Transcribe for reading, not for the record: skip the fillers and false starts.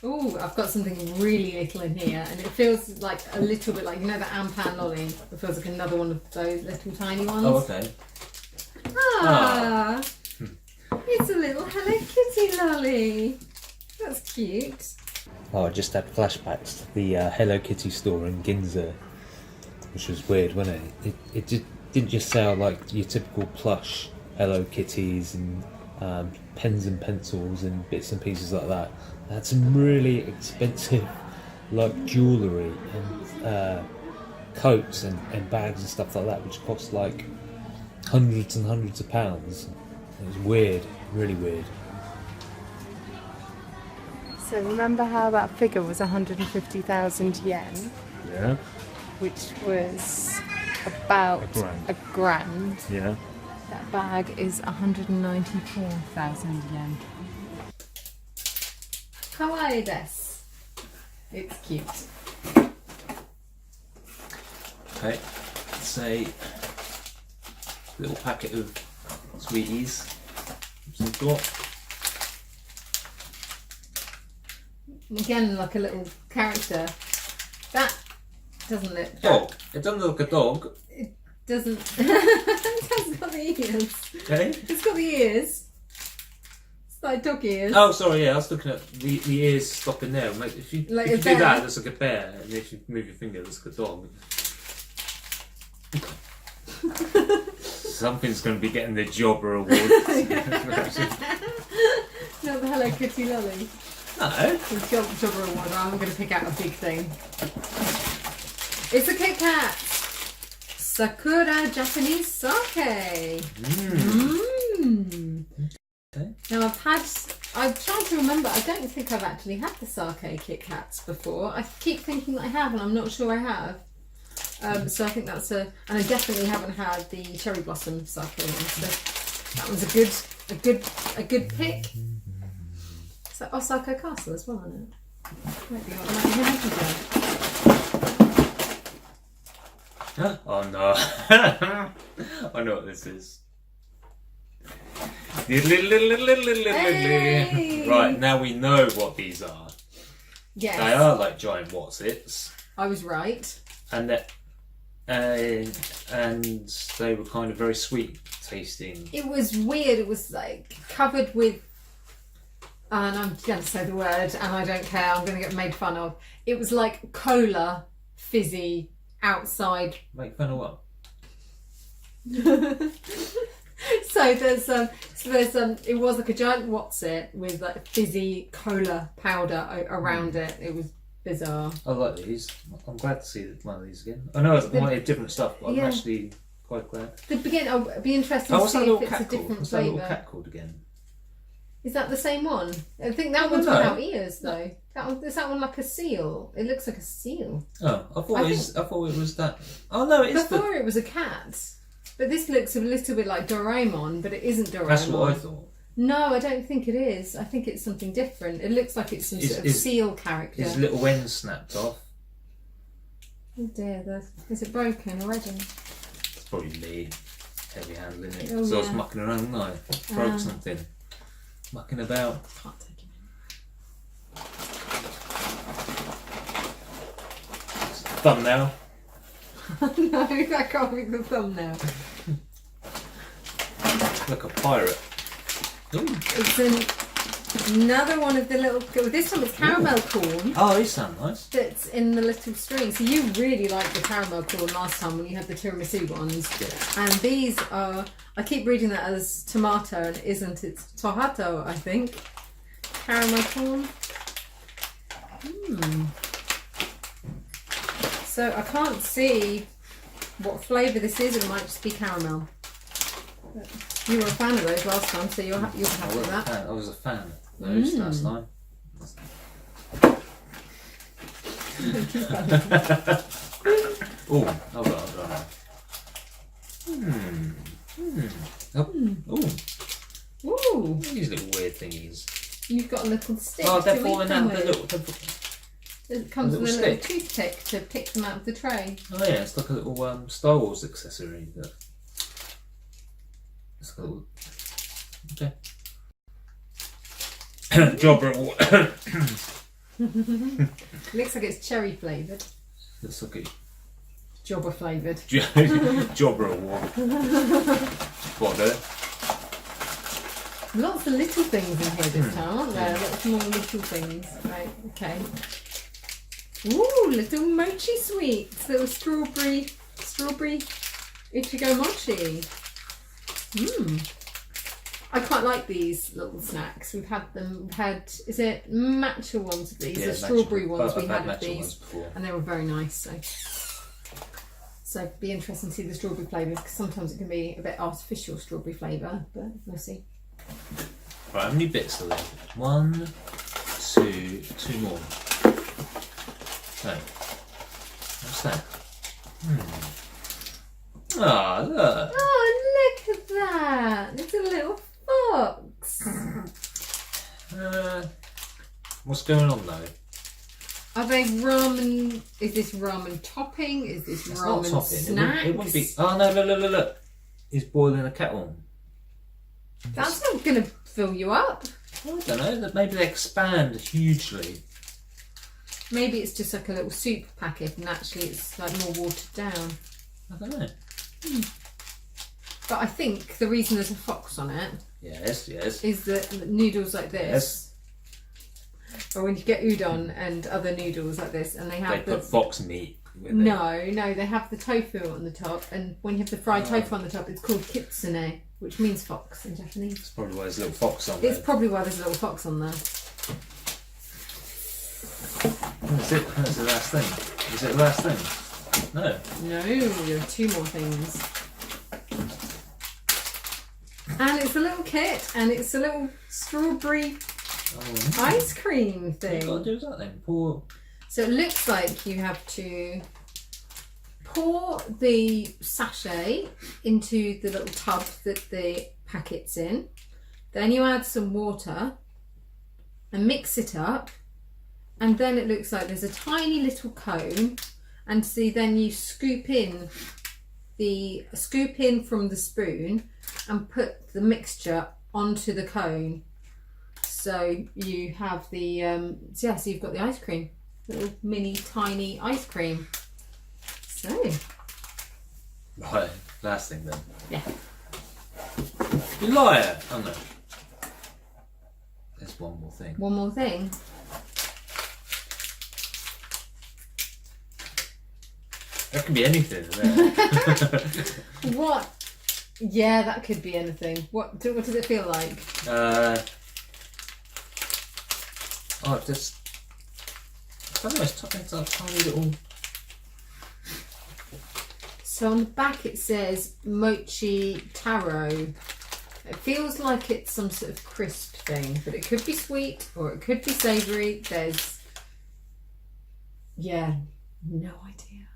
Oh, I've got something really little in here, and it feels like a little bit like, you know, the Ampan lolly. It feels like another one of those little tiny ones. Oh, okay. Ah, it's a little Hello Kitty lolly. That's cute. Oh, I just had flashbacks to the Hello Kitty store in Ginza, which was weird, wasn't it? It just didn't just sell like your typical plush Hello Kitties and pens and pencils and bits and pieces like that. They had some really expensive like jewellery and coats and bags and stuff like that, which cost like hundreds and hundreds of pounds. It was weird, really weird. So remember how that figure was 150,000 yen, Yeah. which was about a grand. Yeah. That bag is 194,000 yen. Kawaii desu. It's cute. Okay, it's a little packet of sweeties. Some got. Again, like a little character. That doesn't look. Dog. It doesn't look like a dog. It doesn't. It's got the ears. Okay. It's got the ears. It's like dog ears. Oh, sorry. Yeah, I was looking at the ears stopping there. Mate, if you, Like if a you do bear. that, it looks like a bear, and if you move your finger, it looks like a dog. Something's going to be getting the Jobber Award. Not the Hello Kitty lolly. No. The Jobber Award. I'm going to pick out a big thing. It's a Kit Kat. Sakura Japanese sake. Okay. Now I've tried to remember, I don't think I've actually had the sake Kit Kats before. I keep thinking that I have, and I'm not sure I have. So I think that's and I definitely haven't had the cherry blossom sake one. So that was a good pick. So Osaka Castle as well, isn't it? Might be what Oh no. I know what this is. Hey! Right, now we know what these are. Yes, They are like giant Whatsits. I was right. And that, and they were kind of very sweet tasting. It was weird. It was like covered with, and I'm going to say the word, and I don't care. I'm going to get made fun of. It was like cola, fizzy, outside. Make fun of what? So there's it was like a giant Whatsit with like fizzy cola powder around it. It was bizarre. I like these. I'm glad to see one of these again. I know it's wanted different stuff, but Yeah. I'm actually quite glad. I'd be interested to What's that see little if it's a cat called? different What's that little flavour. cat called again? Is that the same one? I think that I one's don't know. without ears though. Is that one like a seal? It looks like a seal. Oh, I thought I it was that. Oh no, it is Before it was a cat. But this looks a little bit like Doraemon, but it isn't Doraemon. That's what I thought. No, I don't think it is. I think it's something different. It looks like it's some sort of seal character. His little end snapped off. Oh dear, is it broken already? It's probably me heavy handling it. Oh, So I was yeah. mucking around, no, broke something. Mucking about. Can't take him Thumbnail. in. No, that can't be the thumbnail. Like a pirate. Ooh. It's another one of the little. This one is caramel corn. Oh, these sound nice. That's in the little string. So you really liked the caramel corn last time when you had the tiramisu ones. Yeah. And these are, I keep reading that as tomato and it isn't, it's tohato, I think. Caramel corn. So I can't see what flavour this is, it might just be caramel. But you were a fan of those last time, so you're happy with that. I was a fan of those last time. Oh, hold on. Ooh, These little weird thingies. you've got a little stick Oh, they're to eat falling them out. with. It comes a with a little little toothpick to pick them out of the tray. Oh yeah, it's like a little Star Wars accessory. It's a little. Okay. Jobber Award. Looks like it's cherry flavoured. Looks like Jobber flavoured. Jobber Award. What, did it? Lots of little things in here this time, aren't there? Lots more little things. Right, okay. Ooh, little mochi sweets. Little strawberry Ichigo mochi. I quite like these little snacks. We've had is it matcha ones of these? Yeah, the strawberry matcha. ones I've we had had of matcha these. ones before. And they were very nice. So it'd be interesting to see the strawberry flavour, because sometimes it can be a bit artificial strawberry flavour, but we'll see. Right, how many bits are there? 1, 2, 2 more. Okay. What's that? Ah, look. Oh, look at that! It's a little fox. What's going on though? Are they ramen? Is this ramen topping? Is this It's not ramen topping. snacks? It wouldn't be. Oh no! Look! He's boiling a kettle. That's not going to fill you up. I don't know. Maybe they expand hugely. Maybe it's just like a little soup packet, and actually it's like more watered down. I don't know. But I think the reason there's a fox on it Yes. is that noodles like this, or when you get udon and other noodles like this, and they They have put fox meat with it. no, they have the tofu on the top, and when you have the fried tofu on the top, it's called kitsune, which means fox in Japanese. That's probably why there's a little fox on there. It's probably why there's a little fox on there. That's it. That's the last thing. Is it the last thing? No. No, there are 2 more things. And it's a little kit, and it's a little strawberry Oh, ice cream what you got to thing. do is that then. Pour. So it looks like you have to pour the sachet into the little tub that the packet's in. Then you add some water and mix it up. And then it looks like there's a tiny little cone. And see, then you scoop in from the spoon and put the mixture onto the cone. So you have the so you've got the ice cream, little mini tiny ice cream. So Right. Last thing then. yeah, You liar! Oh no. There's one more thing. one more thing. That could be anything. There. What? Yeah, that could be anything. What does it feel like? Just. I don't know. It's a tiny little. So on the back it says mochi taro. It feels like it's some sort of crisp thing, but it could be sweet or it could be savoury. There's, no idea.